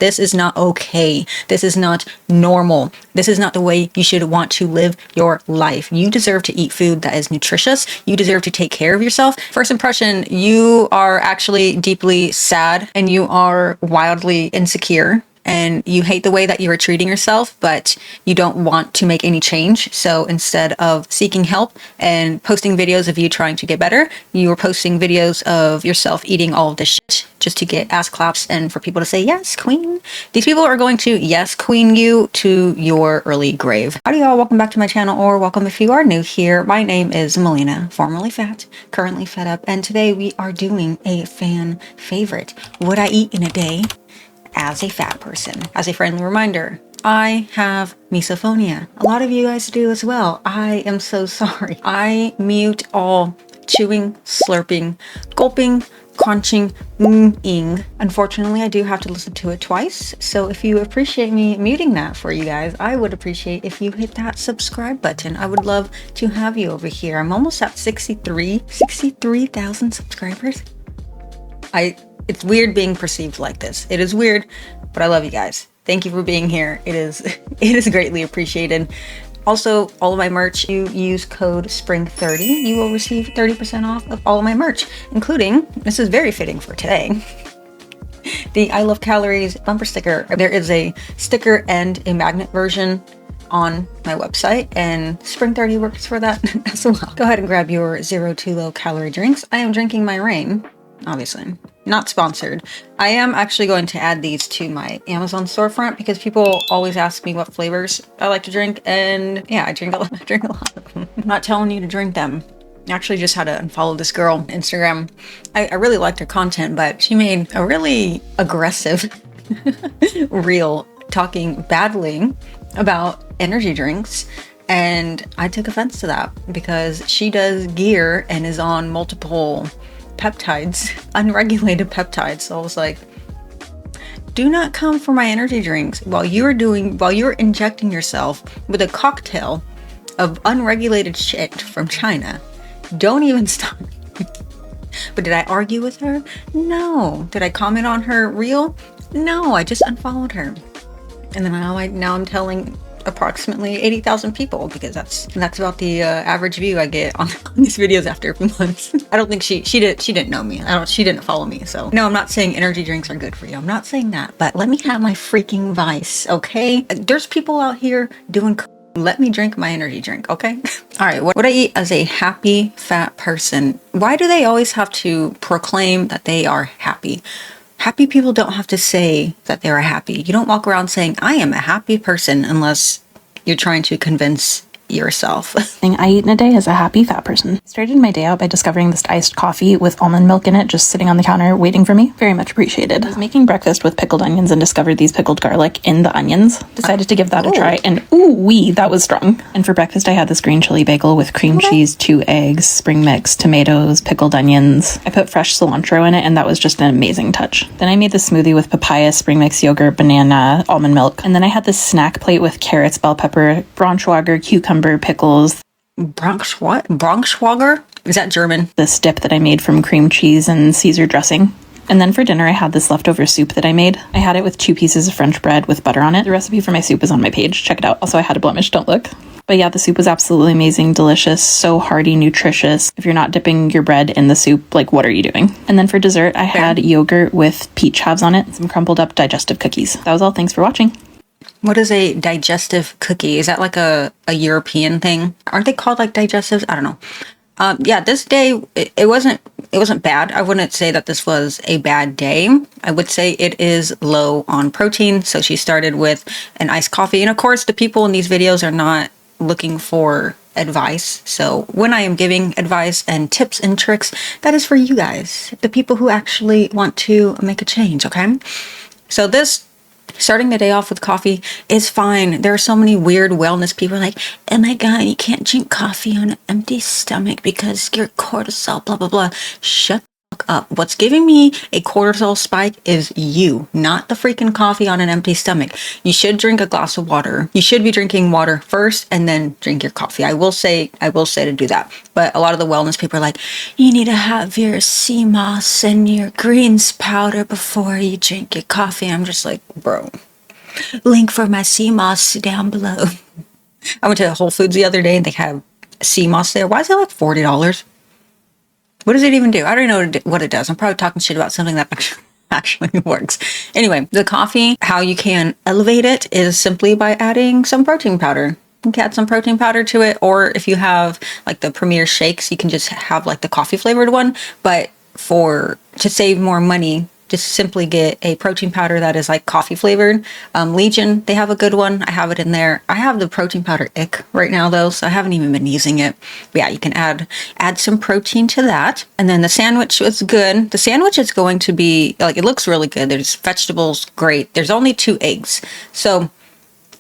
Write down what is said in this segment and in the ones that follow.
This is not okay. This is not normal. This is not the way you should want to live your life. You deserve to eat food that is nutritious. You deserve to take care of yourself. First impression, you are actually deeply sad and you are wildly insecure. And you hate the way that you are treating yourself, but you don't want to make any change. So instead of seeking help and posting videos of you trying to get better, you are posting videos of yourself eating all of this shit just to get ass claps and for people to say, yes, queen. These people are going to yes, queen you to your early grave. Howdy y'all, welcome back to my channel, or welcome if you are new here. My name is Melina, formerly fat, currently fed up. And today we are doing a fan favorite. What I eat in a day as a fat person. As a friendly reminder, I have misophonia. A lot of you guys do as well. I am so sorry. I mute all chewing, slurping, gulping, crunching, ing. Unfortunately, I do have to listen to it twice. So if you appreciate me muting that for you guys, I would appreciate if you hit that subscribe button. I would love to have you over here. I'm almost at 63,000 subscribers. It's weird being perceived like this. It is weird, but I love you guys. Thank you for being here. It is greatly appreciated. Also, all of my merch, you use code SPRING30, you will receive 30% off of all of my merch, including, this is very fitting for today, the I Love Calories bumper sticker. There is a sticker and a magnet version on my website, and SPRING30 works for that as well. Go ahead and grab your 0 to low calorie drinks. I am drinking my Reign, obviously. Not sponsored. I am actually going to add these to my Amazon storefront because people always ask me what flavors I like to drink, and yeah, I drink a lot of them. I'm not telling you to drink them. I actually just had to unfollow this girl on Instagram. I really liked her content, but she made a really aggressive reel talking badly about energy drinks. And I took offense to that because she does gear and is on multiple peptides, unregulated peptides. So I was like, do not come for my energy drinks while you're injecting yourself with a cocktail of unregulated shit from China. Don't even start. But did I argue with her? No. Did I comment on her reel? No, I just unfollowed her. And then now I'm telling approximately 80,000 people, because that's about the average view I get on these videos after a few months. I don't think she didn't know me. She didn't follow me. So no, I'm not saying energy drinks are good for you. I'm not saying that, but let me have my freaking vice, okay? There's people out here doing let me drink my energy drink, okay? All right, what I eat as a happy fat person. Why do they always have to proclaim that they are happy? Happy people don't have to say that they're happy. You don't walk around saying, I am a happy person, unless you're trying to convince yourself. Thing I eat in a day as a happy fat person. I started my day out by discovering this iced coffee with almond milk in it just sitting on the counter waiting for me. Very much appreciated. I was making breakfast with pickled onions and discovered these pickled garlic in the onions. Decided to give that a try, and ooh wee, that was strong. And for breakfast I had this green chili bagel with cream cheese, 2 eggs, spring mix, tomatoes, pickled onions. I put fresh cilantro in it, and that was just an amazing touch. Then I made this smoothie with papaya, spring mix, yogurt, banana, almond milk. And then I had this snack plate with carrots, bell pepper, braunschweiger, cucumber, pickles. Braunschweiger? Is that German? This dip that I made from cream cheese and Caesar dressing. And then for dinner, I had this leftover soup that I made. I had it with 2 pieces of French bread with butter on it. The recipe for my soup is on my page. Check it out. Also, I had a blemish. Don't look. But yeah, the soup was absolutely amazing, delicious, so hearty, nutritious. If you're not dipping your bread in the soup, like, what are you doing? And then for dessert, I had yogurt with peach halves on it, some crumbled up digestive cookies. That was all. Thanks for watching. What is a digestive cookie? Is that like a European thing? Aren't they called like digestives? I don't know. Yeah, this day, it wasn't bad. I wouldn't say that this was a bad day. I would say it is low on protein. So she started with an iced coffee. And of course, the people in these videos are not looking for advice. So when I am giving advice and tips and tricks, that is for you guys, the people who actually want to make a change, okay? So this starting the day off with coffee is fine. There are so many weird wellness people like, oh my God, you can't drink coffee on an empty stomach because your cortisol, blah, blah, blah. Shut the fuck up. What's giving me a cortisol spike is you, not the freaking coffee on an empty stomach. You should drink a glass of water. You should be drinking water first and then drink your coffee. I will say to do that. But a lot of the wellness people are like, you need to have your sea moss and your greens powder before you drink your coffee. I'm just like, bro, link for my sea moss down below. I went to Whole Foods the other day and they have sea moss there. Why is it like $40? What does it even do? I don't know what it does. I'm probably talking shit about something that actually works. Anyway, the coffee, how you can elevate it is simply by adding some protein powder. You can add some protein powder to it, or if you have like the Premier shakes, you can just have like the coffee flavored one. But to save more money, just simply get a protein powder that is like coffee flavored. Legion, they have a good one. I have it in there. I have the protein powder ick right now though, so I haven't even been using it. But yeah, you can add some protein to that. And then the sandwich was good. The sandwich is going to be like, it looks really good. There's vegetables, great. There's only 2 eggs. So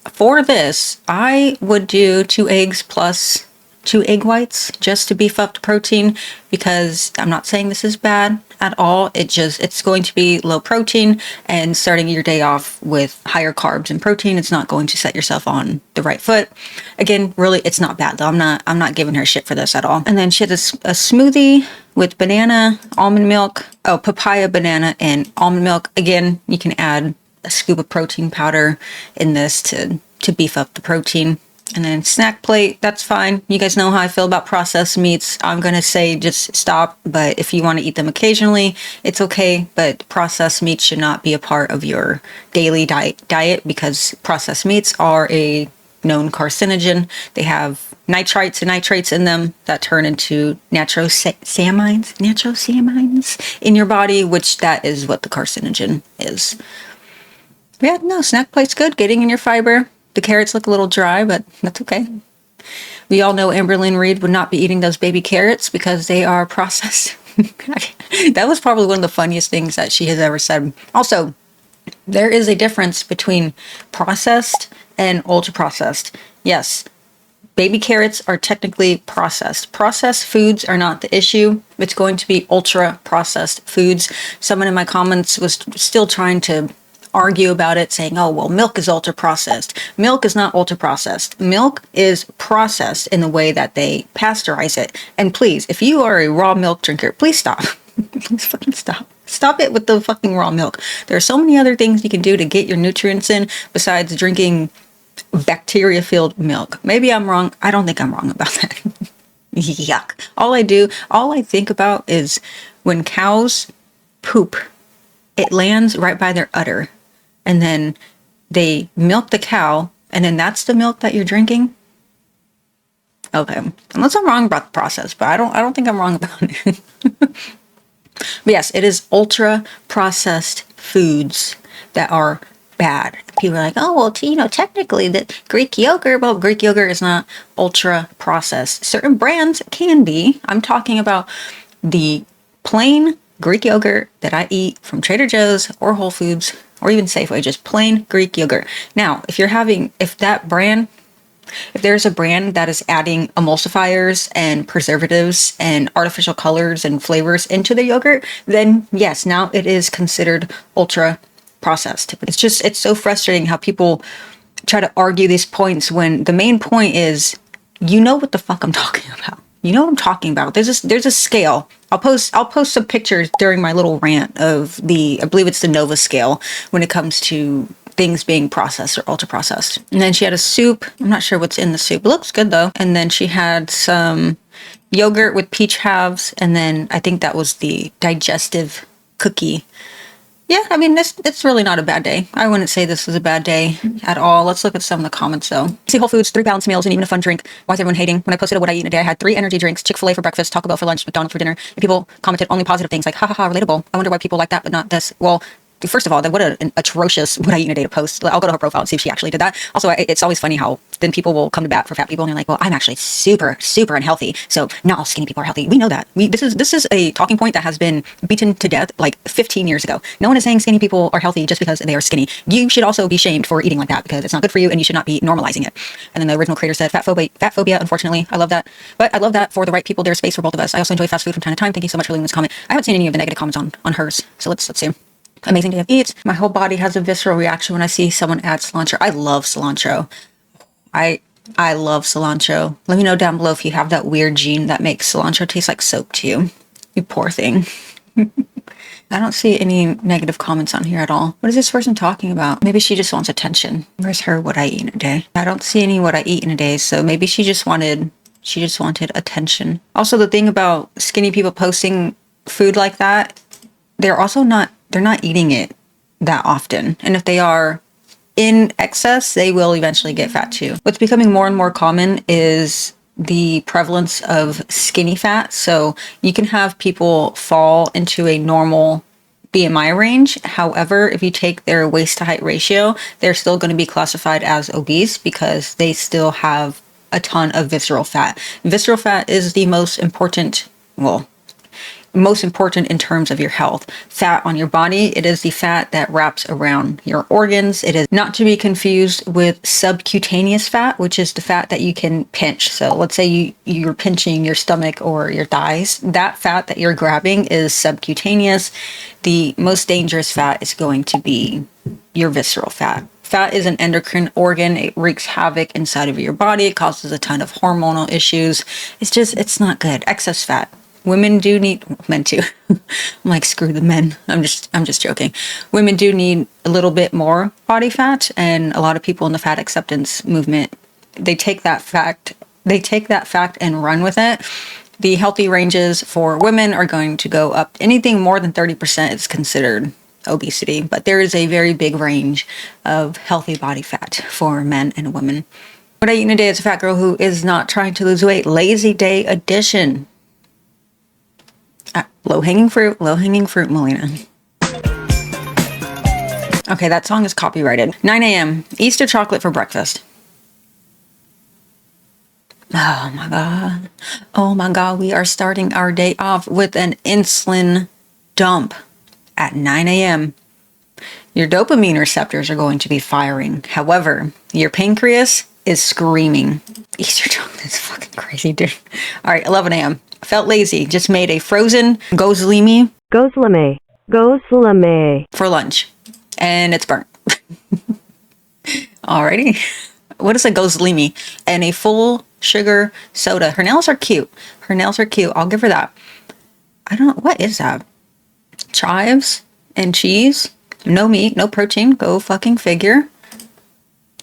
for this, I would do 2 eggs plus 2 egg whites just to beef up the protein, because I'm not saying this is bad at all. It's going to be low protein, and starting your day off with higher carbs and protein, it's not going to set yourself on the right foot. Again, really, it's not bad though. I'm not giving her shit for this at all. And then she had a smoothie with banana, almond milk, papaya, banana, and almond milk. Again, you can add a scoop of protein powder in this to beef up the protein. And then snack plate, that's fine. You guys know how I feel about processed meats. I'm going to say just stop, but if you want to eat them occasionally, it's okay. But processed meats should not be a part of your daily diet, because processed meats are a known carcinogen. They have nitrites and nitrates in them that turn into nitrosamines in your body, which that is what the carcinogen is. Yeah, no, snack plate's good. Getting in your fiber. The carrots look a little dry, but that's okay. We all know Amberlynn Reed would not be eating those baby carrots because they are processed. That was probably one of the funniest things that she has ever said. Also, there is a difference between processed and ultra processed. Yes, baby carrots are technically processed. Processed foods are not the issue. It's going to be ultra processed foods. Someone in my comments was still trying to argue about it, saying, oh, well, milk is ultra processed. Milk is not ultra processed. Milk is processed in the way that they pasteurize it. And please, if you are a raw milk drinker, please stop. Please fucking stop. Stop it with the fucking raw milk. There are so many other things you can do to get your nutrients in besides drinking bacteria-filled milk. Maybe I'm wrong. I don't think I'm wrong about that. Yuck. All I think about is when cows poop, it lands right by their udder. And then they milk the cow, and then that's the milk that you're drinking. Okay, unless I'm wrong about the process, but I don't think I'm wrong about it. But yes, it is ultra processed foods that are bad. People are like, oh, well, technically that Greek yogurt, well, Greek yogurt is not ultra processed. Certain brands can be. I'm talking about the plain Greek yogurt that I eat from Trader Joe's or Whole Foods or even Safeway, just plain Greek yogurt. Now, if there's a brand that is adding emulsifiers and preservatives and artificial colors and flavors into the yogurt, then yes, now it is considered ultra processed. But it's so frustrating how people try to argue these points when the main point is, you know what the fuck I'm talking about. You know what I'm talking about. There's a scale. I'll post some pictures during my little rant of I believe it's the Nova scale when it comes to things being processed or ultra processed. And then she had a soup. I'm not sure what's in the soup. It looks good though. And then she had some yogurt with peach halves. And then I think that was the digestive cookie. Yeah, I mean, it's really not a bad day. I wouldn't say this was a bad day at all. Let's look at some of the comments, though. See Whole Foods, 3 balanced meals, and even a fun drink. Why is everyone hating? When I posted what I eat in a day, I had 3 energy drinks, Chick-fil-A for breakfast, Taco Bell for lunch, McDonald's for dinner. And people commented only positive things like, ha ha ha, relatable. I wonder why people like that, but not this. Well, first of all, what an atrocious what I eat in a day to post. I'll go to her profile and see if she actually did that. Also, it's always funny how then people will come to bat for fat people and they're like, well, I'm actually super, super unhealthy. So not all skinny people are healthy. We know that. This is a talking point that has been beaten to death like 15 years ago. No one is saying skinny people are healthy just because they are skinny. You should also be shamed for eating like that because it's not good for you and you should not be normalizing it. And then the original creator said, fat phobia, unfortunately. I love that. But I love that for the right people, there's space for both of us. I also enjoy fast food from time to time. Thank you so much for leaving this comment. I haven't seen any of the negative comments on hers. So let's see. Amazing day of eats. My whole body has a visceral reaction when I see someone add cilantro. I love cilantro. I love cilantro. Let me know down below if you have that weird gene that makes cilantro taste like soap to you. You poor thing. I don't see any negative comments on here at all. What is this person talking about? Maybe she just wants attention. Where's her what I eat in a day? I don't see any what I eat in a day, so maybe she just wanted attention. Also, the thing about skinny people posting food like that, they're not eating it that often. And if they are in excess, they will eventually get fat too. What's becoming more and more common is the prevalence of skinny fat. So you can have people fall into a normal BMI range. However, if you take their waist to height ratio, they're still going to be classified as obese because they still have a ton of visceral fat. Visceral fat is the most important in terms of your health. Fat on your body, it is the fat that wraps around your organs. It is not to be confused with subcutaneous fat, which is the fat that you can pinch. So let's say you're pinching your stomach or your thighs. That fat that you're grabbing is subcutaneous. The most dangerous fat is going to be your visceral fat. Fat is an endocrine organ. It wreaks havoc inside of your body. It causes a ton of hormonal issues. It's not good. Excess fat. Women do need, men too. I'm like, screw the men. I'm just joking. Women do need a little bit more body fat, and a lot of people in the fat acceptance movement, they take that fact and run with it. The healthy ranges for women are going to go up. Anything more than 30% is considered obesity, but there is a very big range of healthy body fat for men and women. What I eat in a day is a fat girl who is not trying to lose weight. Lazy day edition. Low-hanging fruit, Melina. Okay, that song is copyrighted. 9 a.m. Easter chocolate for breakfast. Oh my God. Oh my God, we are starting our day off with an insulin dump at 9 a.m. Your dopamine receptors are going to be firing. However, your pancreas is screaming. Easter chocolate is fucking crazy, dude. All right, 11 a.m. Felt lazy. Just made a frozen gozleme for lunch. And it's burnt. Alrighty. What is a gozleme? And a full sugar soda. Her nails are cute. I'll give her that. I don't know. What is that? Chives and cheese. No meat, no protein. Go fucking figure.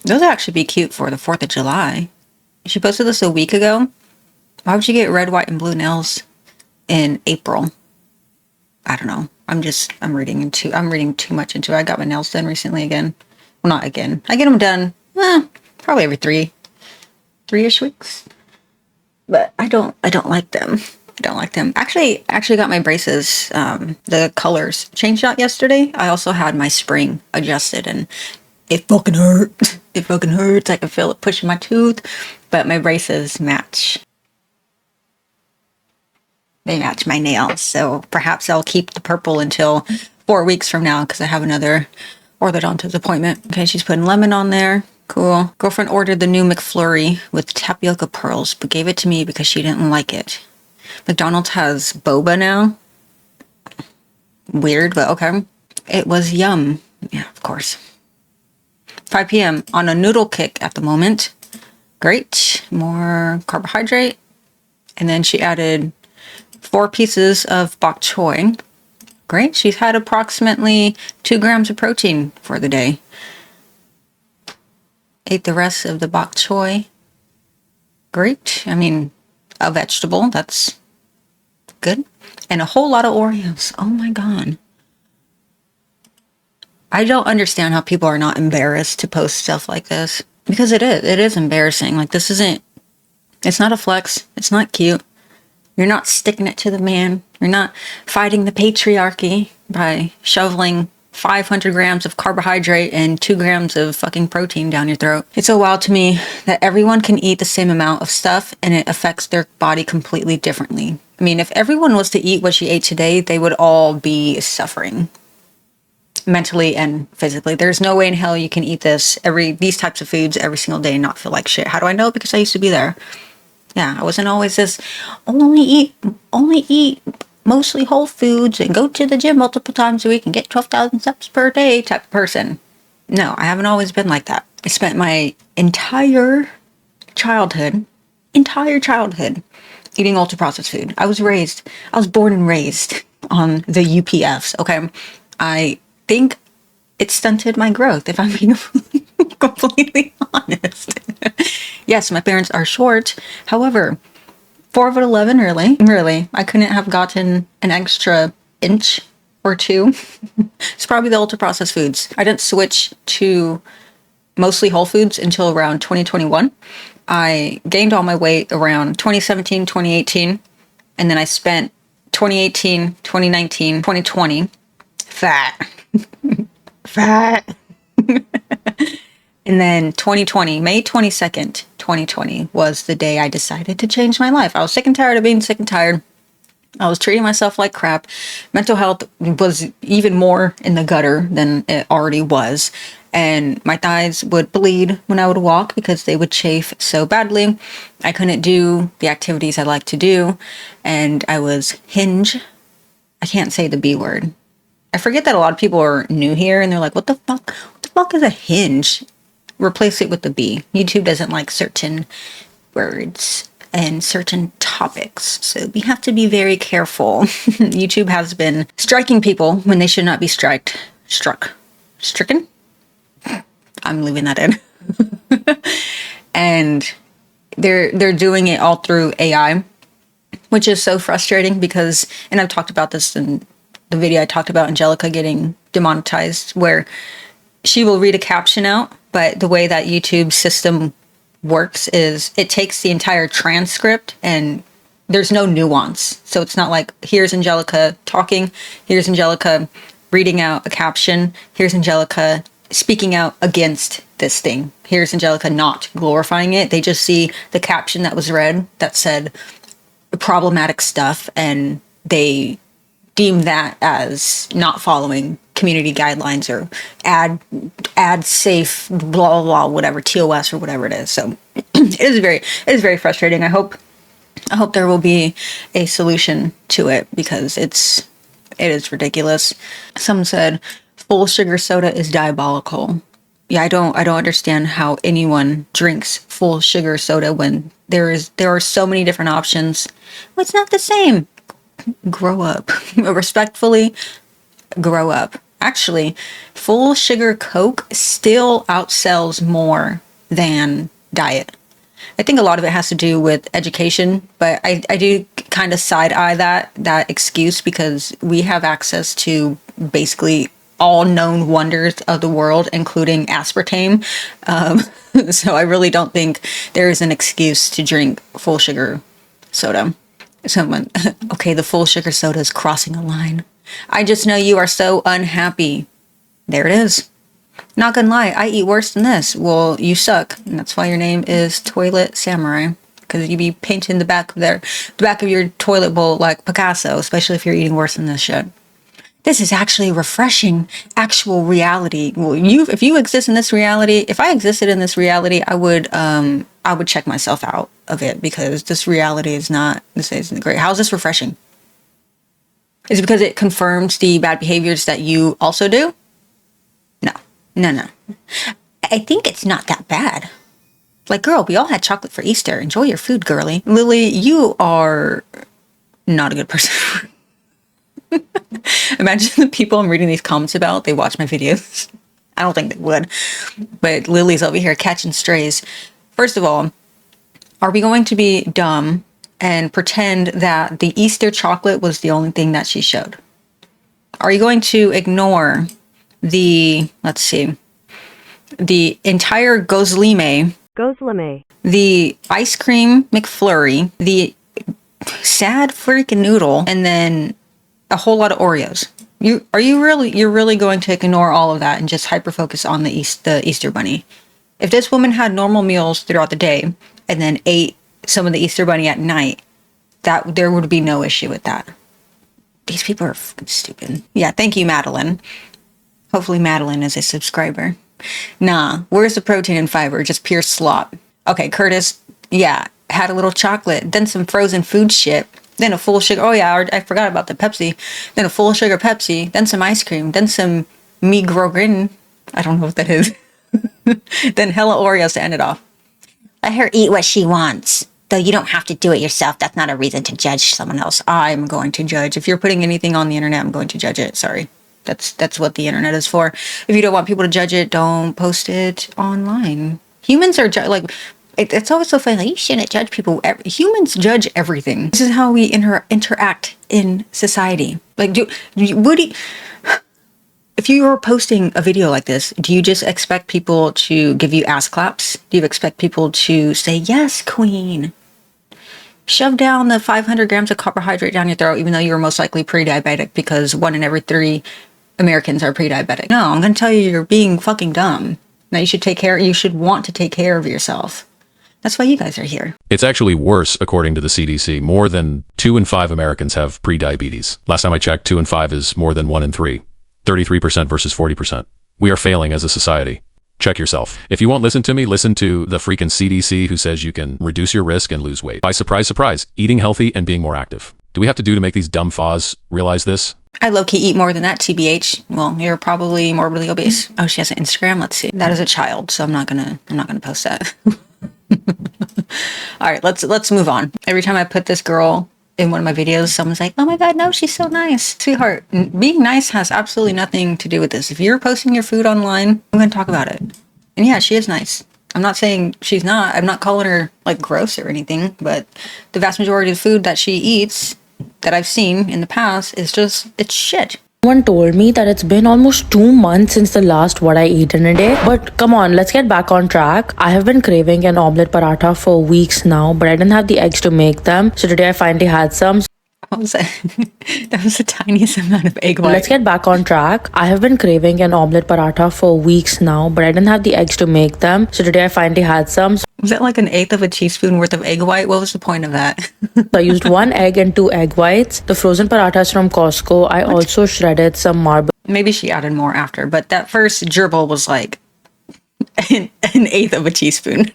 Those would actually be cute for the 4th of July. She posted this a week ago. Why would you get red, white, and blue nails in April? I don't know. I'm reading too much into it. I got my nails done recently again. Well, not again. I get them done probably every three-ish weeks. But I don't like them. Actually got my braces, the colors changed out yesterday. I also had my spring adjusted and it fucking hurt. It fucking hurts. I can feel it pushing my tooth, but my braces match. They match my nails, so perhaps I'll keep the purple until 4 weeks from now because I have another orthodontist appointment. Okay, she's putting lemon on there. Cool. Girlfriend ordered the new McFlurry with tapioca pearls, but gave it to me because she didn't like it. McDonald's has boba now. Weird, but okay. It was yum. Yeah, of course. 5 p.m. on a noodle kick at the moment. Great. More carbohydrate. And then she added 4 pieces of bok choy. Great. She's had approximately 2 grams of protein for the day. Ate the rest of the bok choy. Great. I mean, a vegetable. That's good. And a whole lot of Oreos. Oh my God. I don't understand how people are not embarrassed to post stuff like this. Because it is embarrassing. Like, this isn't, it's not a flex. It's not cute. You're not sticking it to the man. You're not fighting the patriarchy by shoveling 500 grams of carbohydrate and 2 grams of fucking protein down your throat. It's so wild to me that everyone can eat the same amount of stuff and it affects their body completely differently. I mean, if everyone was to eat what she ate today, they would all be suffering mentally and physically. There's no way in hell you can eat these types of foods every single day and not feel like shit. How do I know? Because I used to be there. Yeah, I wasn't always this only eat mostly whole foods and go to the gym multiple times a week and get 12,000 steps per day type of person. No, I haven't always been like that. I spent my entire childhood eating ultra-processed food. I was born and raised on the UPFs, okay? I think it stunted my growth, if I'm being completely honest. Yes, my parents are short. However, 4'11", really, I couldn't have gotten an extra inch or two. It's probably the ultra-processed foods. I didn't switch to mostly whole foods until around 2021. I gained all my weight around 2017, 2018, and then I spent 2018, 2019, 2020 fat. And then 2020, May 22nd, 2020 was the day I decided to change my life. I was sick and tired of being sick and tired. I was treating myself like crap. Mental health was even more in the gutter than it already was. And my thighs would bleed when I would walk because they would chafe so badly. I couldn't do the activities I like to do. And I was hinge. I can't say the B word. I forget that a lot of people are new here and they're like, what the fuck is a hinge? Replace it with the B. YouTube doesn't like certain words and certain topics, so we have to be very careful. YouTube has been striking people when they should not be stricken. I'm leaving that in. And they're doing it all through AI, which is so frustrating because, and I've talked about this in the video I talked about Angelica getting demonetized, where she will read a caption out, but the way that YouTube's system works is it takes the entire transcript and there's no nuance. So it's not like, here's Angelica talking, here's Angelica reading out a caption, here's Angelica speaking out against this thing, here's Angelica not glorifying it. They just see the caption that was read that said problematic stuff and they deem that as not following community guidelines or ad safe, blah, blah, blah, whatever, TOS or whatever it is. So it is very frustrating. I hope there will be a solution to it because it is ridiculous. Some said full sugar soda is diabolical. Yeah, I don't understand how anyone drinks full sugar soda when there are so many different options. Well, it's not the same. Grow up. Respectfully, grow up. Actually, full sugar Coke still outsells more than diet. I think a lot of it has to do with education, but I do kind of side-eye that excuse because we have access to basically all known wonders of the world, including aspartame. So I really don't think there is an excuse to drink full sugar soda. Someone, okay, the full sugar soda is crossing a line. I just know you are so unhappy. There it is. Not gonna lie, I eat worse than this. Well, you suck. And that's why your name is Toilet Samurai. Because you be painting the back of your toilet bowl like Picasso, especially if you're eating worse than this shit. This is actually refreshing, actual reality. Well, if you exist in this reality, if I existed in this reality, I would check myself out of it because this reality isn't great. How is this refreshing? Is it because it confirms the bad behaviors that you also do? No. I think it's not that bad. Like, girl, we all had chocolate for Easter. Enjoy your food, girly. Lily, you are not a good person. Imagine the people I'm reading these comments about, they watch my videos. I don't think they would. But Lily's over here catching strays. First of all, are we going to be dumb and pretend that the Easter chocolate was the only thing that she showed? Are you going to ignore the entire gozleme, the ice cream McFlurry, the sad freaking noodle, and then a whole lot of Oreos? You're really going to ignore all of that and just hyper focus on the Easter bunny? If this woman had normal meals throughout the day and then ate some of the Easter bunny at night, that there would be no issue with that. These people are fucking stupid. Yeah, thank you, Madeline. Hopefully Madeline is a subscriber. Nah, where's the protein and fiber? Just pure slop. Okay, Curtis, yeah, had a little chocolate, then some frozen food shit, then a full sugar. Oh yeah, I forgot about the Pepsi. Then a full sugar Pepsi, then some ice cream, then some migrogrin. I don't know what that is. Then hella Oreos to end it off. Let her eat what she wants. Though you don't have to do it yourself. That's not a reason to judge someone else. I'm going to judge. If you're putting anything on the internet, I'm going to judge it. Sorry. That's what the internet is for. If you don't want people to judge it, don't post it online. Humans are like, it's always so funny. Like, you shouldn't judge people. Humans judge everything. This is how we interact in society. Like, if you were posting a video like this, do you just expect people to give you ass claps? Do you expect people to say, yes, queen? Shove down the 500 grams of carbohydrate down your throat, even though you're most likely pre-diabetic, because 1 in every 3 Americans are pre-diabetic. No, I'm going to tell you, you're being fucking dumb. Now you should want to take care of yourself. That's why you guys are here. It's actually worse, according to the CDC. More than 2 in 5 Americans have pre-diabetes. Last time I checked, 2 in 5 is more than 1 in 3. 33% versus 40%. We are failing as a society. Check yourself. If you won't listen to me, listen to the freaking CDC, who says you can reduce your risk and lose weight by surprise, eating healthy and being more active. Do we have to do to make these dumb faws realize this? I low-key eat more than that, TBH. Well, you're probably morbidly obese. Oh, she has an Instagram. Let's see. That is a child, so I'm not gonna post that. All right, let's move on. Every time I put this girl in one of my videos, someone's like, oh my God, no, she's so nice. Sweetheart, being nice has absolutely nothing to do with this. If you're posting your food online, I'm going to talk about it. And yeah, she is nice. I'm not saying she's not. I'm not calling her like gross or anything, but the vast majority of food that she eats that I've seen in the past is it's shit. Someone told me that it's been almost 2 months since the last what I eat in a day. But come on, let's get back on track. I have been craving an omelette paratha for weeks now, but I didn't have the eggs to make them. So today I finally had some. What was that? That was the tiniest amount of egg white. Let's get back on track. I have been craving an omelette paratha for weeks now, but I didn't have the eggs to make them. So today I finally had some. Was that like 1/8 of a teaspoon worth of egg white? What was the point of that? So I used 1 egg and 2 egg whites. The frozen parathas from Costco. I also shredded some marble. Maybe she added more after, but that first gerbil was like an 1/8 of a teaspoon.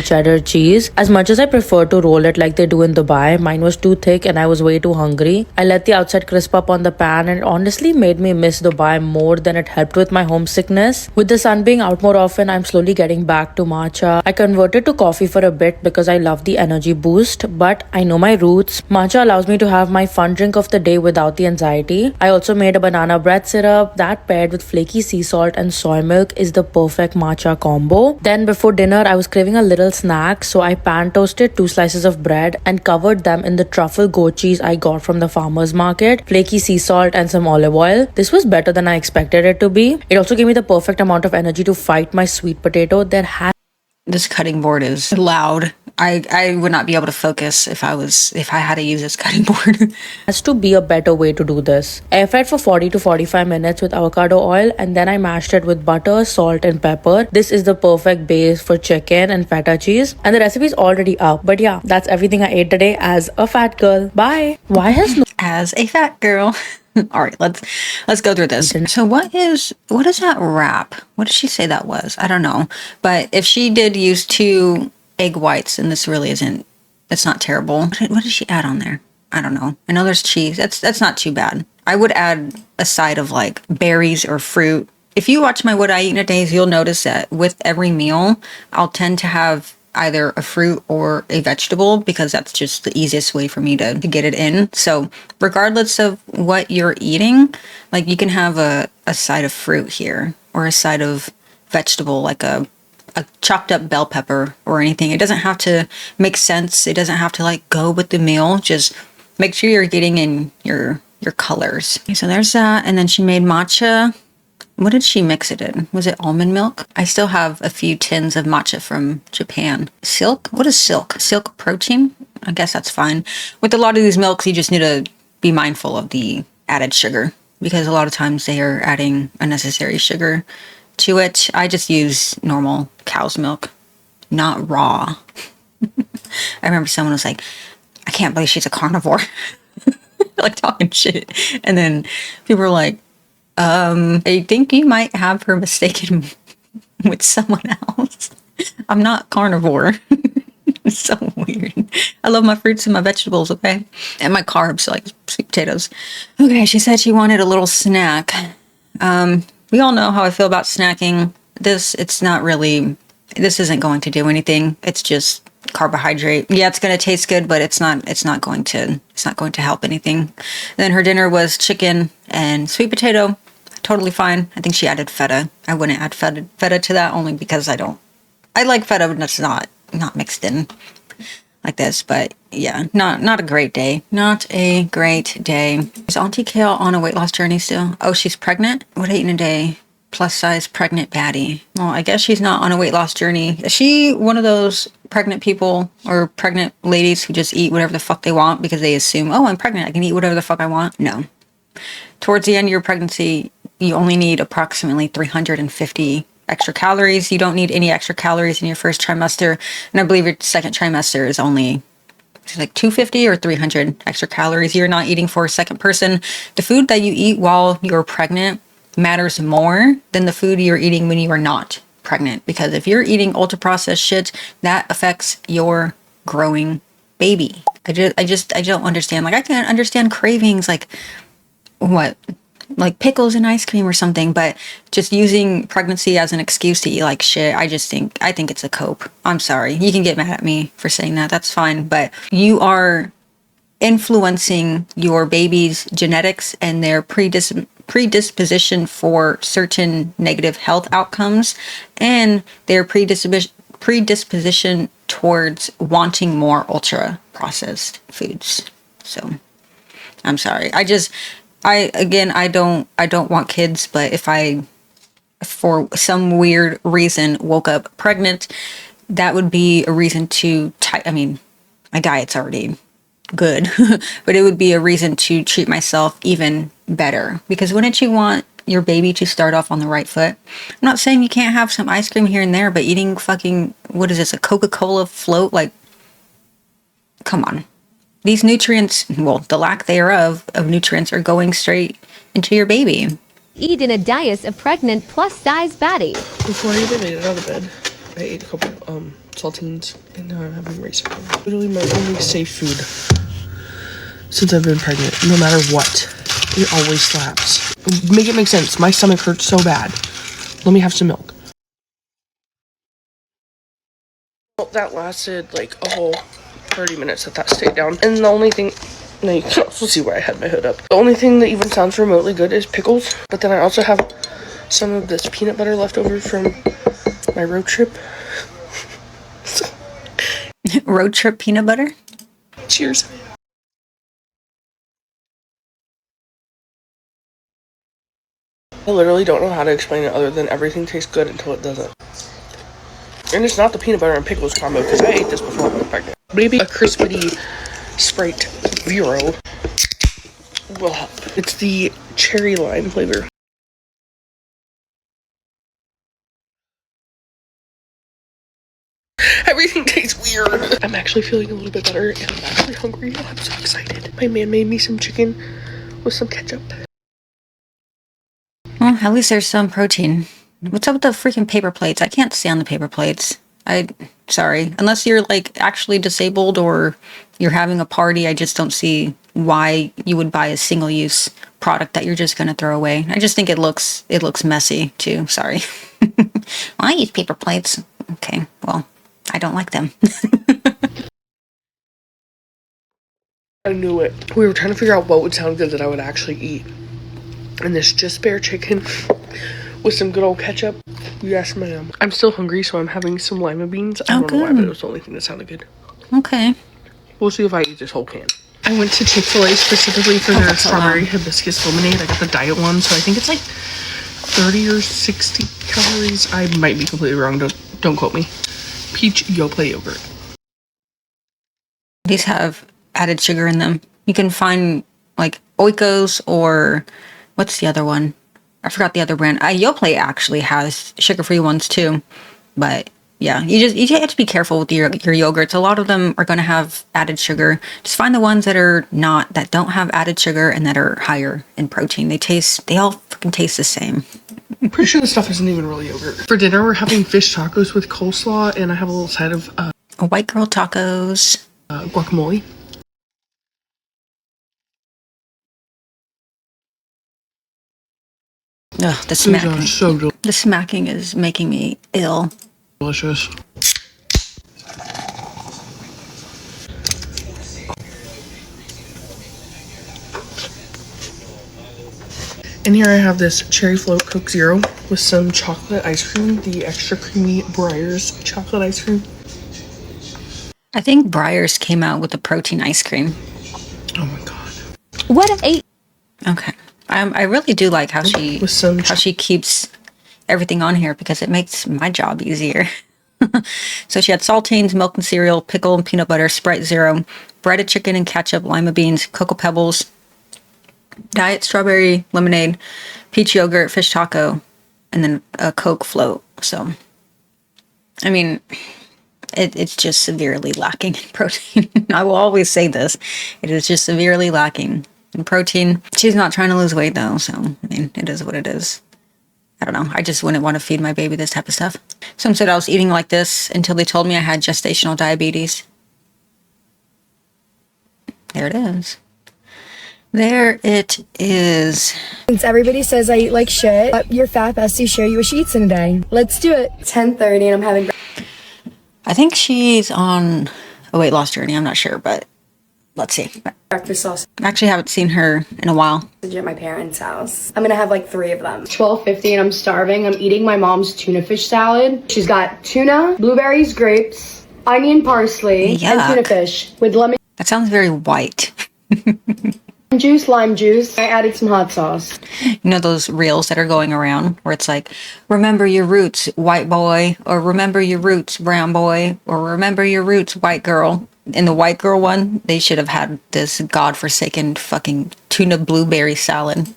Cheddar cheese. As much as I prefer to roll it like they do in Dubai, mine was too thick and I was way too hungry. I let the outside crisp up on the pan and it honestly made me miss Dubai more than it helped with my homesickness. With the sun being out more often, I'm slowly getting back to matcha. I converted to coffee for a bit because I love the energy boost, but I know my roots. Matcha allows me to have my fun drink of the day without the anxiety. I also made a banana bread syrup that, paired with flaky sea salt and soy milk, is the perfect matcha combo. Then before dinner, I was craving a little snack, so I pan toasted 2 slices of bread and covered them in the truffle goat cheese I got from the farmer's market, flaky sea salt and some olive oil. This was better than I expected it to be. It also gave me the perfect amount of energy to fight my sweet potato. This cutting board is loud. I would not be able to focus if I had to use this cutting board. Has to be a better way to do this. Air fried for 40 to 45 minutes with avocado oil, and then I mashed it with butter, salt and pepper. This is the perfect base for chicken and feta cheese, and the recipe is already up. But yeah, that's everything I ate today as a fat girl. Bye. Why has no as a fat girl? All right, let's go through this. So what is that wrap? What did she say that was? I don't know. But if she did use 2 egg whites, and this really isn't, it's not terrible. What did she add on there? I don't know. I know there's cheese. That's not too bad. I would add a side of like berries or fruit. If you watch my What I Eat in a Day, you'll notice that with every meal, I'll tend to have either a fruit or a vegetable because that's just the easiest way for me to get it in. So regardless of what you're eating, like you can have a side of fruit here or a side of vegetable, like a chopped up bell pepper or anything. It doesn't have to make sense. It doesn't have to like go with the meal. Just make sure you're getting in your colors. Okay, so there's that. And then she made matcha. What did she mix it in? Was it almond milk? I still have a few tins of matcha from Japan. Silk? What is silk? Silk protein? I guess that's fine. With a lot of these milks, you just need to be mindful of the added sugar. because a lot of times they are adding unnecessary sugar to it. I just use normal cow's milk, not raw. I remember someone was like, I can't believe she's a carnivore. Like talking shit. And then people were like, I think you might have her mistaken with someone else. I'm not carnivore. It's so weird. I love my fruits and my vegetables, okay? And my carbs, like sweet potatoes. Okay, she said she wanted a little snack. We all know how I feel about snacking. This isn't going to do anything. It's just carbohydrate. Yeah, it's going to taste good, but it's not going to help anything. Then her dinner was chicken and sweet potato. Totally fine. I think she added feta. I wouldn't add feta to that only because I like feta, but it's not mixed in like this. But yeah, not a great day. Not a great day. Is Auntie Kale on a weight loss journey still? Oh, she's pregnant? What, 8 in a day? Plus size pregnant baddie. Well, I guess she's not on a weight loss journey. Is she one of those pregnant people or pregnant ladies who just eat whatever the fuck they want because they assume, oh, I'm pregnant, I can eat whatever the fuck I want? No. Towards the end of your pregnancy, you only need approximately 350 extra calories. You don't need any extra calories in your first trimester. And I believe your second trimester is only like 250 or 300 extra calories. You're not eating for a second person. The food that you eat while you're pregnant matters more than the food you're eating when you are not pregnant. Because if you're eating ultra processed shit, that affects your growing baby. I don't understand. Like, I can't understand cravings like what, like pickles and ice cream or something, but just using pregnancy as an excuse to eat like shit, I think it's a cope. I'm sorry. You can get mad at me for saying that. That's fine. But you are influencing your baby's genetics and their predisposition for certain negative health outcomes and their predisposition towards wanting more ultra processed foods. So I'm sorry. I don't want kids, but if I, for some weird reason, woke up pregnant, that would be a reason to, my diet's already good, but it would be a reason to treat myself even better. Because wouldn't you want your baby to start off on the right foot? I'm not saying you can't have some ice cream here and there, but eating fucking, what is this, a Coca-Cola float? Like, come on. These nutrients, well, the lack thereof of nutrients are going straight into your baby. Eat in a dais of pregnant plus-size baddie. Before I even made it out of bed, I ate a couple saltines, and now I'm having rice. Literally my only safe food since I've been pregnant. No matter what, it always slaps. Make it make sense. My stomach hurts so bad. Let me have some milk. Well, that lasted like a whole 30 minutes that stayed down. And the only thing, now you can also see where I had my hood up. The only thing that even sounds remotely good is pickles. But then I also have some of this peanut butter left over from my road trip. Road trip peanut butter? Cheers. I literally don't know how to explain it other than everything tastes good until it doesn't. And it's not the peanut butter and pickles combo because I ate this before I was pregnant. Maybe a crispity Sprite Zero will help. It's the cherry lime flavor. Everything tastes weird. I'm actually feeling a little bit better and I'm actually hungry. Oh, I'm so excited. My man made me some chicken with some ketchup. Well, at least there's some protein. What's up with the freaking paper plates? I can't stand the paper plates. Sorry. Unless you're like actually disabled or you're having a party, I just don't see why you would buy a single-use product that you're just going to throw away. I just think it looks messy too. Sorry. Well, I use paper plates. Okay, well, I don't like them. I knew it. We were trying to figure out what would sound good that I would actually eat. And this just bare chicken with some good old ketchup. Yes, ma'am. I'm still hungry, so I'm having some lima beans. I don't know why, but it was the only thing that sounded good. Okay. We'll see if I eat this whole can. I went to Chick-fil-A specifically for their strawberry hibiscus lemonade. I got the diet one, so I think it's like 30 or 60 calories. I might be completely wrong. Don't quote me. Peach Yoplait yogurt. These have added sugar in them. You can find like Oikos or what's the other one? I forgot the other brand. Yoplait actually has sugar-free ones too, but yeah, you have to be careful with your yogurts. A lot of them are going to have added sugar. Just find the ones that don't have added sugar and that are higher in protein. They all fucking taste the same. I'm pretty sure this stuff isn't even real yogurt. For dinner, we're having fish tacos with coleslaw, and I have a little side of White girl tacos. Guacamole. Ugh, the smacking. These are so The smacking is making me ill. delicious. And here I have this cherry float Coke Zero with some chocolate ice cream, the extra creamy Breyers chocolate ice cream. I think Breyers came out with a protein ice cream. Oh my god. What a Okay. I really do like how she keeps everything on here because it makes my job easier. So she had saltines, milk and cereal, pickle and peanut butter, Sprite Zero, breaded chicken and ketchup, lima beans, cocoa pebbles, diet strawberry lemonade, peach yogurt, fish taco, and then a Coke float. So, I mean, it's just severely lacking in protein. I will always say this. It is just severely lacking in protein. She's not trying to lose weight though, so I mean, it is what it is. I don't know. I just wouldn't want to feed my baby this type of stuff. Some said I was eating like this until they told me I had gestational diabetes. There it is. There it is. Since everybody says I eat like shit, let your fat bestie show you what she eats in a day. Let's do it. 10:30 and I'm having... I think she's on a weight loss journey. I'm not sure, but let's see. breakfast sausage I actually haven't seen her in a while. at my parents' house. I'm gonna have like 3 of them. 12:50 and I'm starving. I'm eating my mom's tuna fish salad. She's got tuna, blueberries, grapes, onion, parsley, and Yuck. tuna fish with lemon That sounds very white. juice, lime juice. I added some hot sauce. You know those reels that are going around where it's like, remember your roots, white boy, or remember your roots, brown boy, or remember your roots, white girl. In the white girl one, they should have had this godforsaken fucking tuna blueberry salad.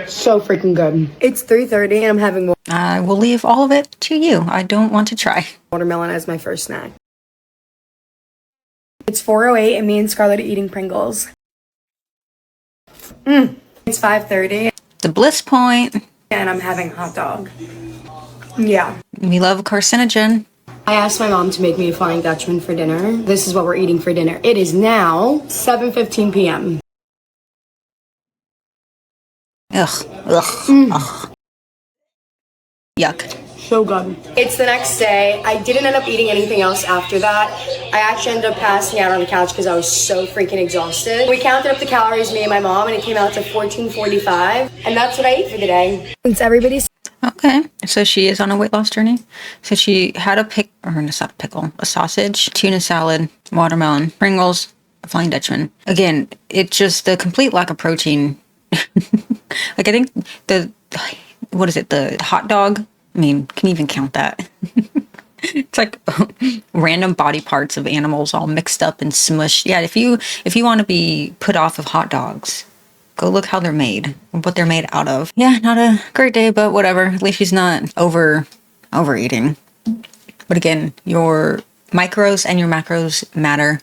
So freaking good. It's 3:30 and I'm having I will leave all of it to you. I don't want to try. watermelon as my first snack. It's 4:08 and me and Scarlett are eating Pringles. It's 5:30 The bliss point. and I'm having hot dog. Yeah. We love carcinogen. I asked my mom to make me a Flying Dutchman for dinner. This is what we're eating for dinner. It is now 7:15 p.m. Ugh. Ugh. Ugh. Yuck. So good. It's the next day. I didn't end up eating anything else after that. I actually ended up passing out on the couch because I was so freaking exhausted. We counted up the calories, me and my mom, and it came out to 1445. And that's what I ate for the day. Since everybody's Okay, so she is on a weight loss journey. So she had a sausage, tuna salad, watermelon, Pringles, a Flying Dutchman. Again, it's just the complete lack of protein. Like I think the hot dog? I mean, can you even count that? It's like random body parts of animals all mixed up and smushed. Yeah, if you want to be put off of hot dogs, go look how they're made, what they're made out of. Yeah, not a great day, but whatever. At least she's not overeating. But again, your micros and your macros matter.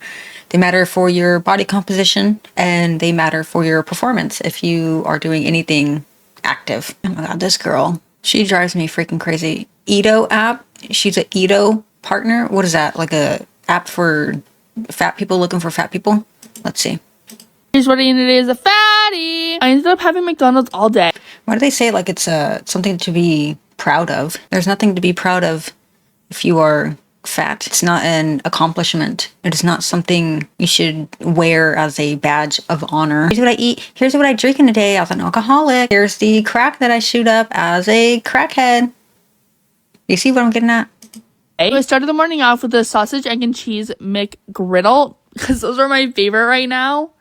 They matter for your body composition and they matter for your performance if you are doing anything active. Oh my God, this girl, she drives me freaking crazy. Edo app. She's an Edo partner. What is that? Like a app for fat people looking for fat people? Let's see. Here's what I eat today is a fatty. I ended up having McDonald's all day. Why do they say like it's something to be proud of? There's nothing to be proud of if you are fat. It's not an accomplishment. It is not something you should wear as a badge of honor. Here's what I eat. Here's what I drink in a day as an alcoholic. Here's the crack that I shoot up as a crackhead. You see what I'm getting at? I started the morning off with a sausage, egg, and cheese McGriddle because those are my favorite right now.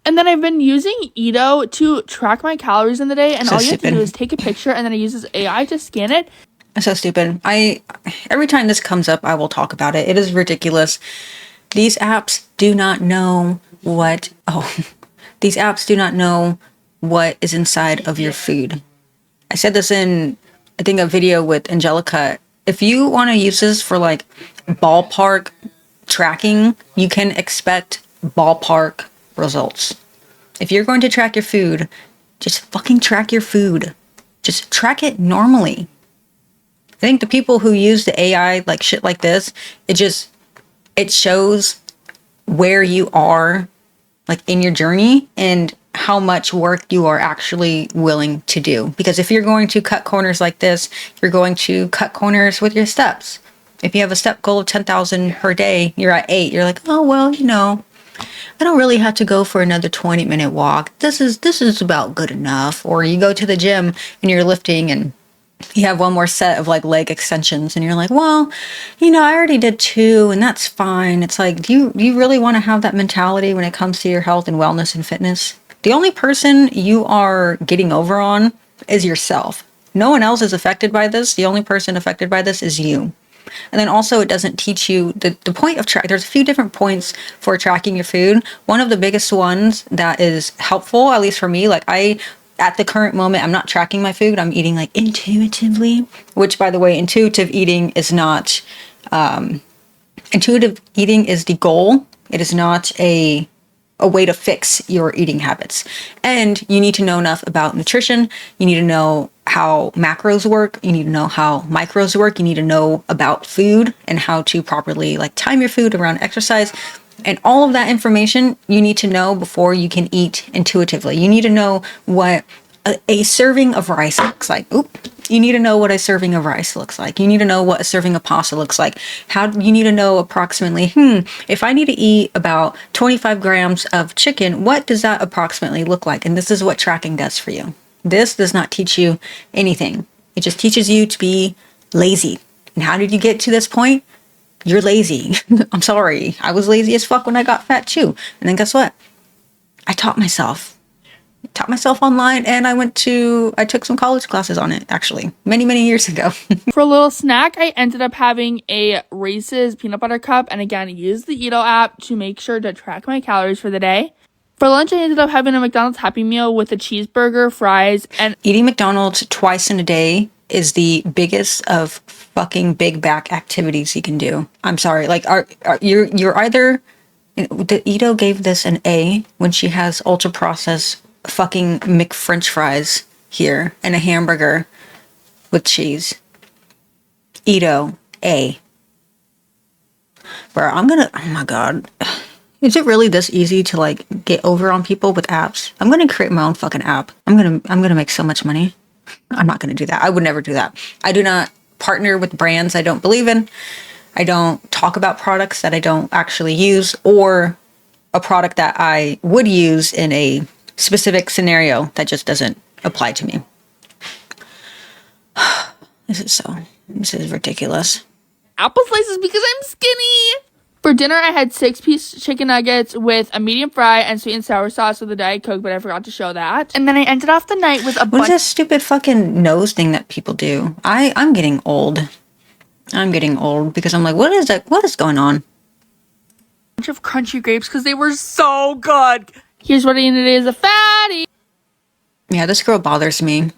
And then I've been using Edo to track my calories in the day, and So all you have to stupid. do is take a picture, and then it uses AI to scan it. That's so stupid. Every time this comes up, I will talk about it. It is ridiculous. These apps do not know what These apps do not know what is inside of your food. I said this in, I think, a video with Angelica. If you want to use this for like ballpark tracking, you can expect ballpark results. If you're going to track your food, just fucking track your food. Just track it normally. I think the people who use the AI like shit like this, it shows where you are like in your journey and how much work you are actually willing to do. Because if you're going to cut corners like this, you're going to cut corners with your steps. If you have a step goal of 10,000 per day, you're at 8. You're like, oh, well, you know, I don't really have to go for another 20-minute walk. This is about good enough. Or you go to the gym and you're lifting and you have one more set of like leg extensions and you're like, well, you know, I already did 2 and that's fine. It's like, do you really want to have that mentality when it comes to your health and wellness and fitness? The only person you are getting over on is yourself. No one else is affected by this. The only person affected by this is you. And then also it doesn't teach you the point of track. There's a few different points for tracking your food. One of the biggest ones that is helpful, at least for me, like at the current moment, I'm not tracking my food. I'm eating like intuitively, which by the way, intuitive eating is not, intuitive eating is the goal. It is not a way to fix your eating habits. And you need to know enough about nutrition. You need to know how macros work. You need to know how micros work. You need to know about food and how to properly like time your food around exercise. And all of that information you need to know before you can eat intuitively. You need to know what a serving of rice looks like. You need to know what a serving of rice looks like. You need to know what a serving of pasta looks like. You need to know approximately, if I need to eat about 25 grams of chicken, what does that approximately look like? And this is what tracking does for you. This does not teach you anything. It just teaches you to be lazy. And how did you get to this point? You're lazy. I'm sorry. I was lazy as fuck when I got fat too. And then guess what? I taught myself online and I took some college classes on it actually many years ago. For a little snack, I ended up having a Reese's peanut butter cup and again, use the Edo app to make sure to track my calories for the day. For lunch, I ended up having a McDonald's Happy Meal with a cheeseburger, fries, and eating McDonald's twice in a day is the biggest of fucking big back activities you can do. I'm sorry. Like, you're either... Edo gave this an A when she has ultra processed fucking McFrench fries here and a hamburger with cheese. Edo, A. Bro, oh my God. Is it really this easy to like get over on people with apps? I'm gonna create my own fucking app. I'm gonna make so much money. I'm not gonna do that. I would never do that. I do not partner with brands I don't believe in. I don't talk about products that I don't actually use or a product that I would use in a specific scenario that just doesn't apply to me. This is ridiculous. apple slices because I'm skinny. For dinner, I had 6-piece chicken nuggets with a medium fry and sweet and sour sauce with a Diet Coke, but I forgot to show that. And then I ended off the night with a What is that stupid fucking nose thing that people do? I'm getting old. I'm getting old because I'm like, what is that? What is going on? bunch of crunchy grapes because they were so good. Here's what I needed as a fatty. Yeah, this girl bothers me.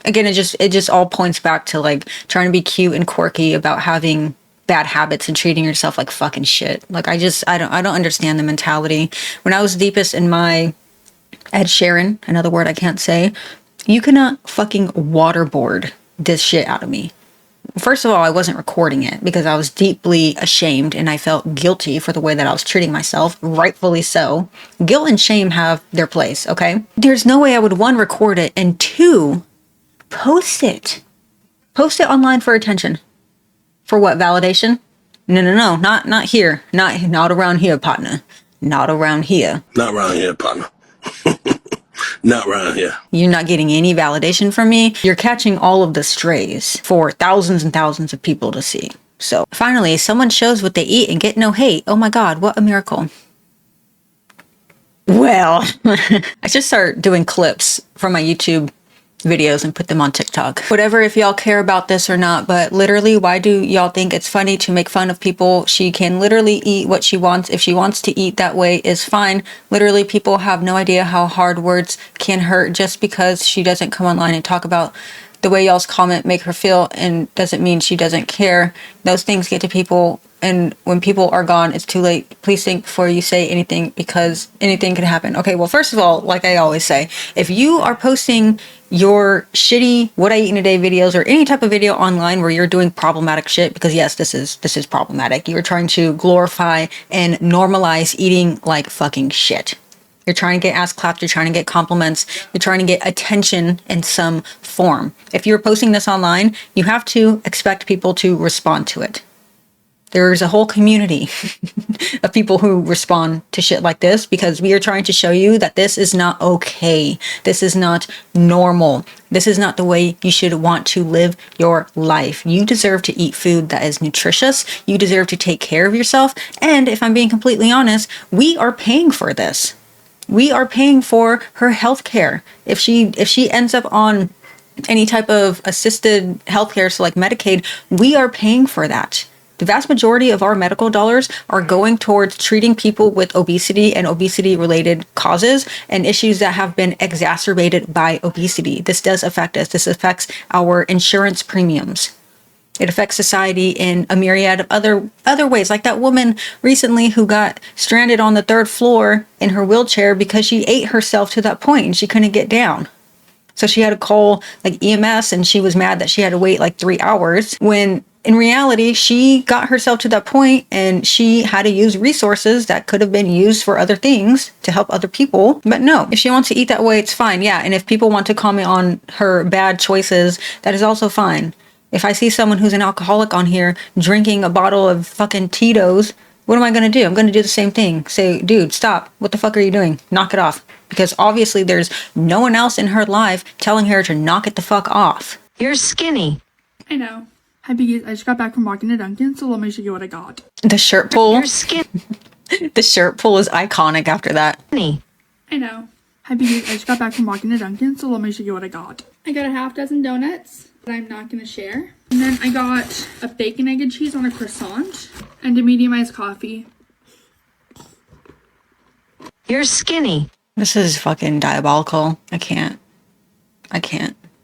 Again, it just all points back to like trying to be cute and quirky about having bad habits and treating yourself like fucking shit. Like I don't understand the mentality. When I was deepest in my Ed Sheeran, another word I can't say, you cannot fucking waterboard this shit out of me. First of all, I wasn't recording it because I was deeply ashamed and I felt guilty for the way that I was treating myself, rightfully so. Guilt and shame have their place, okay? There's no way I would, 1, record it, and 2, post it. Post it online for attention. For what, validation? No, not here. Not around here, partner. Not around here. Not around here, partner. Not around here. You're not getting any validation from me. You're catching all of the strays for thousands and thousands of people to see. So finally, someone shows what they eat and get no hate. Oh my God, what a miracle. Well, I should start doing clips from my YouTube videos and put them on TikTok. Whatever if y'all care about this or not, but literally, why do y'all think it's funny to make fun of people? She can literally eat what she wants. If she wants to eat that way, is fine. Literally, people have no idea how hard words can hurt. Just because she doesn't come online and talk about the way y'all's comment make her feel, and doesn't mean she doesn't care. Those things get to people, and when people are gone, it's too late. Please think before you say anything, because anything can happen. Okay, well, first of all, like I always say, if you are posting your shitty what I eat in a day videos or any type of video online where you're doing problematic shit, because yes, this is problematic. You're trying to glorify and normalize eating like fucking shit. You're trying to get ass clapped, you're trying to get compliments, you're trying to get attention in some form. If you're posting this online, you have to expect people to respond to it. There's a whole community of people who respond to shit like this, because we are trying to show you that this is not okay. This is not normal. This is not the way you should want to live your life. You deserve to eat food that is nutritious. You deserve to take care of yourself. And if I'm being completely honest, we are paying for this. We are paying for her health care. If she ends up on any type of assisted healthcare, so like Medicaid, we are paying for that. The vast majority of our medical dollars are going towards treating people with obesity and obesity-related causes and issues that have been exacerbated by obesity. This does affect us. This affects our insurance premiums. It affects society in a myriad of other ways. Like that woman recently who got stranded on the 3rd floor in her wheelchair because she ate herself to that point and she couldn't get down. So she had to call like EMS, and she was mad that she had to wait like 3 hours, when in reality, she got herself to that point and she had to use resources that could have been used for other things to help other people. But no, if she wants to eat that way, it's fine. Yeah. And if people want to comment on her bad choices, that is also fine. If I see someone who's an alcoholic on here drinking a bottle of fucking Tito's, what am I going to do? I'm going to do the same thing. Say, dude, stop. What the fuck are you doing? Knock it off. Because obviously there's no one else in her life telling her to knock it the fuck off. You're skinny. I know. Hi, Biggies. I just got back from walking to Dunkin', so let me show you what I got. The shirt pull. You're skinny. The shirt pull is iconic after that. I know. Hi, Biggies. I just got back from walking to Dunkin', so let me show you what I got. I got a half dozen donuts that I'm not going to share. And then I got a bacon, egg, and cheese on a croissant and a medium iced coffee. You're skinny. This is fucking diabolical. I can't.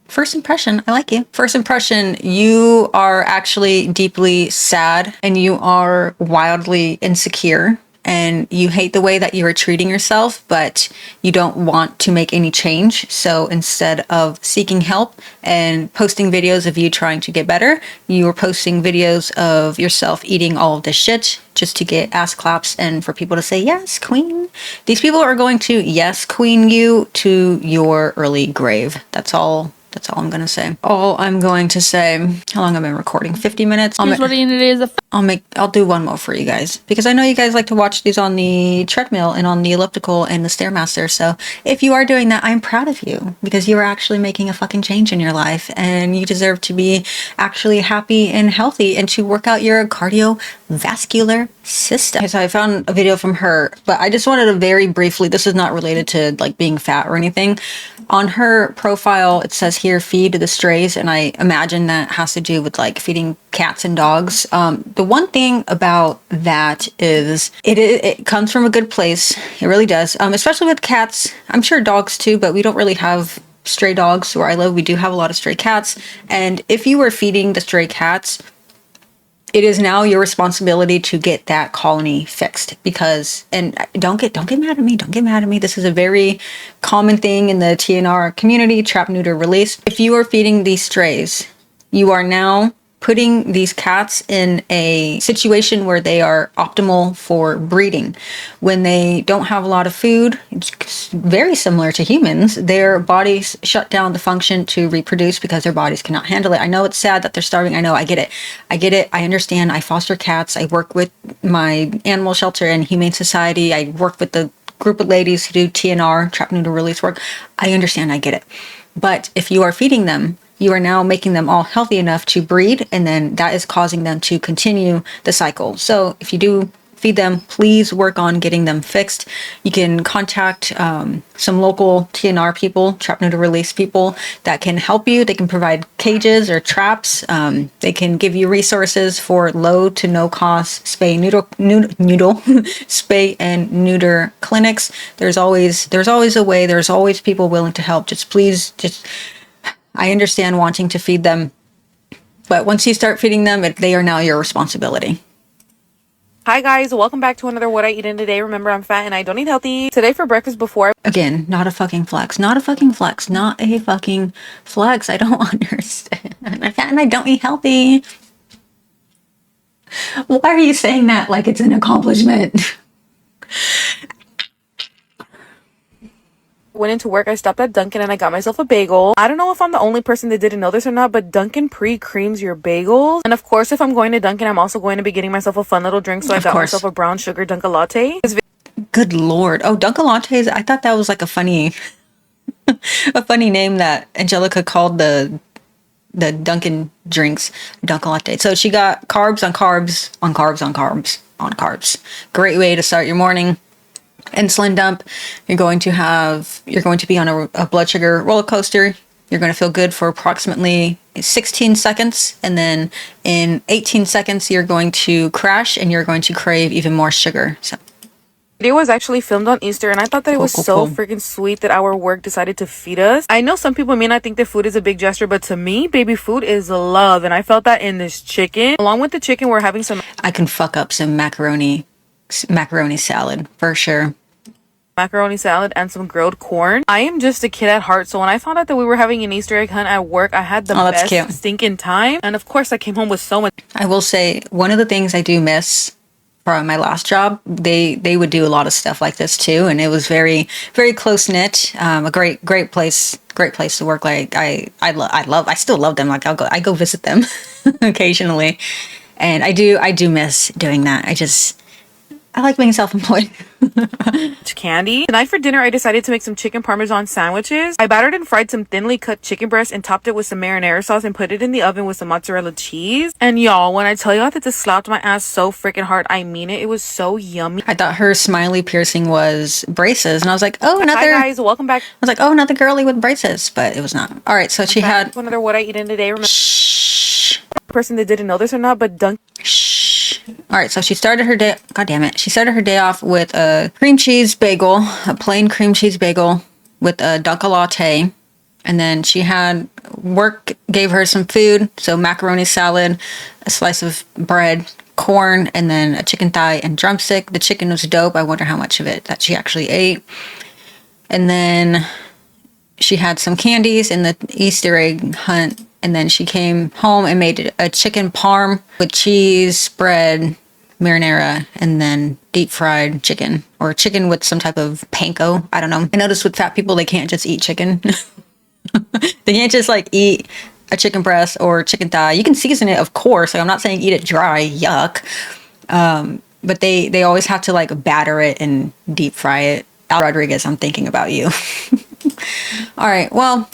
First impression, I like you. First impression, you are actually deeply sad and you are wildly insecure. And you hate the way that you are treating yourself, but you don't want to make any change. So instead of seeking help and posting videos of you trying to get better, you are posting videos of yourself eating all of this shit just to get ass claps and for people to say, yes, queen. These people are going to yes, queen you to your early grave. That's all I'm going to say. All I'm going to say, how long have I been recording? 50 minutes? I'll do one more for you guys, because I know you guys like to watch these on the treadmill and on the elliptical and the Stairmaster. So if you are doing that, I'm proud of you, because you are actually making a fucking change in your life and you deserve to be actually happy and healthy and to work out your cardiovascular system. Okay, so I found a video from her, but I just wanted to very briefly, this is not related to like being fat or anything. On her profile, it says here, feed the strays, and I imagine that has to do with like feeding cats and dogs. The one thing about that is it comes from a good place. It really does. Especially with cats. I'm sure dogs too, but we don't really have stray dogs where I live. We do have a lot of stray cats. And if you were feeding the stray cats, it is now your responsibility to get that colony fixed, because, and don't get mad at me. This is a very common thing in the TNR community, trap, neuter, release. If you are feeding these strays, you are now putting these cats in a situation where they are optimal for breeding. When they don't have a lot of food, it's very similar to humans. Their bodies shut down the function to reproduce because their bodies cannot handle it. I know it's sad that they're starving. I know, I get it. I understand. I foster cats. I work with my animal shelter and humane society. I work with the group of ladies who do TNR, trap, neuter, release work. I understand. I get it. But if you are feeding them, you are now making them all healthy enough to breed, and then that is causing them to continue the cycle. So if you do feed them, please work on getting them fixed. You can contact some local TNR people, trap neuter release people, that can help you. They can provide cages or traps. They can give you resources for low to no cost spay and neuter clinics. There's always a way. There's always people willing to help. I understand wanting to feed them, but once you start feeding them, they are now your responsibility. Hi guys, welcome back to another What I Eat In Today. Remember, I'm fat and I don't eat healthy. Today for breakfast Again, not a fucking flex. Not a fucking flex. Not a fucking flex. I don't understand. I'm fat and I don't eat healthy. Why are you saying that like it's an accomplishment? went into work, I stopped at Dunkin' and I got myself a bagel. I don't know if I'm the only person that didn't know this or not, but Dunkin' pre-creams your bagels. And of course, if I'm going to Dunkin', I'm also going to be getting myself a fun little drink. So I got myself a brown sugar Dunkin' latte. Good Lord. Oh, Dunkin' lattes. I thought that was like a funny name that Angelica called the Dunkin' drinks, Dunkin' latte. So she got carbs on carbs on carbs on carbs on carbs. Great way to start your morning. Insulin dump. You're going to be on a blood sugar roller coaster. You're going to feel good for approximately 16 seconds. And then in 18 seconds, you're going to crash and you're going to crave even more sugar. So video was actually filmed on Easter, and I thought that it was so freaking sweet that our work decided to feed us. I know some people may not think that food is a big gesture, but to me, baby, food is love. And I felt that in this chicken. Along with the chicken, we're having some... I can fuck up some macaroni salad for sure. Macaroni salad and some grilled corn. I am just a kid at heart, so when I found out that we were having an Easter egg hunt at work, I had the best stinking time. And of course, I came home with so much... I will say, one of the things I do miss from my last job, they would do a lot of stuff like this too, and it was very, very close knit. A great place to work. Like I still love them. Like I go visit them occasionally, and I do miss doing that. I like being self-employed. Candy. Tonight for dinner, I decided to make some chicken parmesan sandwiches. I battered and fried some thinly cut chicken breast and topped it with some marinara sauce and put it in the oven with some mozzarella cheese. And y'all, when I tell y'all that this slapped my ass so freaking hard, I mean it. It was so yummy. I thought her smiley piercing was braces, and I was like, oh, another... Hi guys, welcome back. I was like, oh, another girly with braces, but it was not. All right, so she had... Another What I Eat In Today. Remember, shh. Person that didn't know this or not, but Shh. All right, so she started her day... God damn it. She started her day off with a cream cheese bagel, a plain cream cheese bagel with a Dunkin' latte. And then she had... Work gave her some food, so macaroni salad, a slice of bread, corn, and then a chicken thigh and drumstick. The chicken was dope. I wonder how much of it that she actually ate. And then she had some candies in the Easter egg hunt. And then she came home and made a chicken parm with cheese, bread, marinara, and then deep fried chicken, or chicken with some type of panko. I don't know. I noticed with fat people, they can't just eat chicken. They can't just like eat a chicken breast or chicken thigh. You can season it, of course. Like, I'm not saying eat it dry, yuck. But they always have to like batter it and deep fry it. Al Rodriguez, I'm thinking about you. All right, well,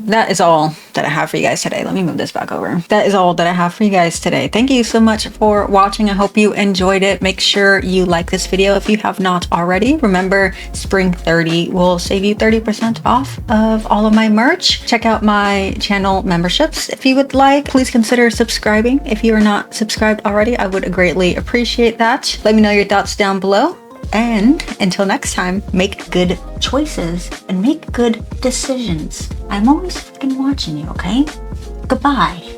that is all that I have for you guys today. Let me move this back over. That is all that I have for you guys today. Thank you so much for watching. I hope you enjoyed it. Make sure you like this video if you have not already. Remember, Spring 30 will save you 30% off of all of my merch. Check out my channel memberships if you would like. Please consider subscribing if you are not subscribed already. I would greatly appreciate that. Let me know your thoughts down below. And until next time, make good choices and make good decisions. I'm always fucking watching you, okay? Goodbye.